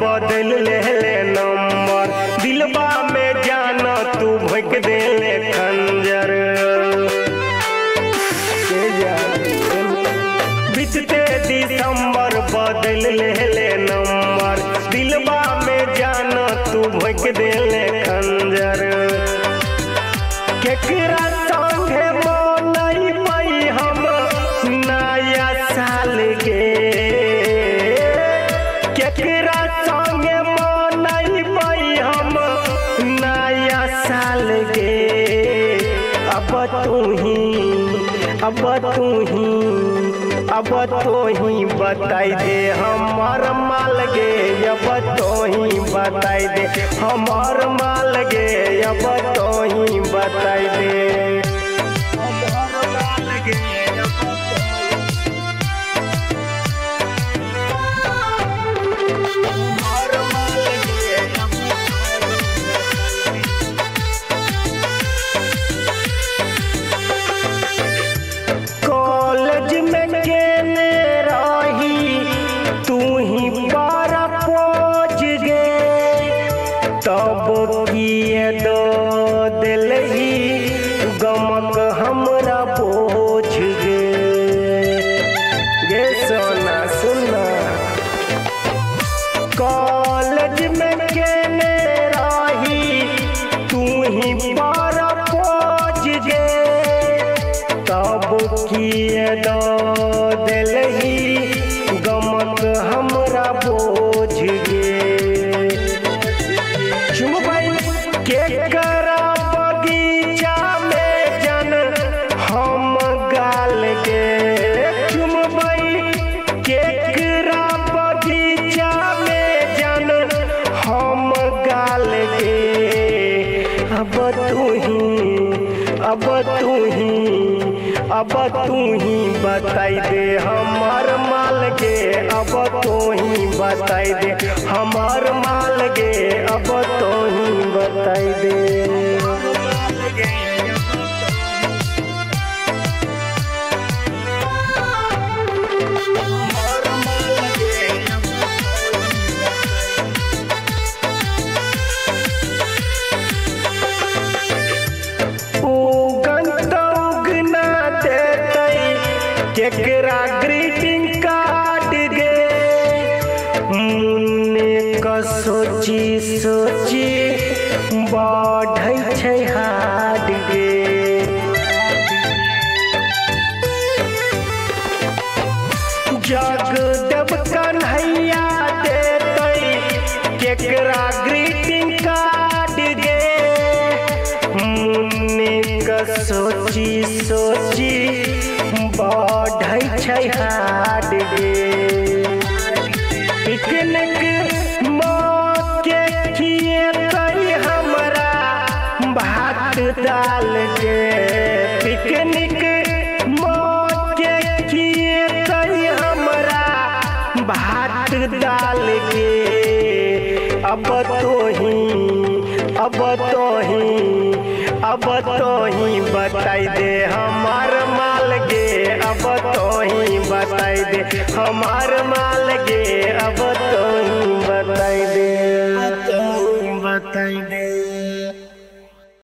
बदल ले नंबर दिलबा में जाना तू भोंक दे ले खंजर बीतते दिसंबर बदल ले नंबर दिलबा में जाना तू भोंक दे ले खंजर केकरा संगे मनई पई हम नया साल के केकरा संगे मनई पई हम नया साल के अब तो ही बताई दे हमार माल गे अब तो ही बताई दे हमार माल गे अब तो ही बताई दे हमार माल गे कॉलेज में केने रही तू ही बारा पहुँच गे तब किए दो दिल ही गमक हमरा बोझ गे सोना सुना कॉलेज में केने रही तू ही बारा पहुँच गे तब किए दो दिल ही गमक हमरा बोझ गे चुमबई केकरा बगीचा में जन हम गाल गे चुमबई केकरा बगीचा में जन हम गाल गे अब तू ही बताई दे हमार माल गे अब तो ही बताई दे हमार माल गे अब तो ही बताई दे केकरा ग्रीटिंग कार्ड गे मुन्ने का सोची सोची बढ़ै छै हाड गे जगदेव कन्हैया देतै केकरा ग्रीटिंग कार्ड गे मुन्ने का सोची सोची बढ़ै छै हाड गे पिकनिक मौके खिएतै हमरा भात दाल के पिकनिक मौके खिएतै हमरा भात दाल के अब तो ही बताई दे हमार माल गे अब तो ही बताई दे हमार माल गे अब तो ही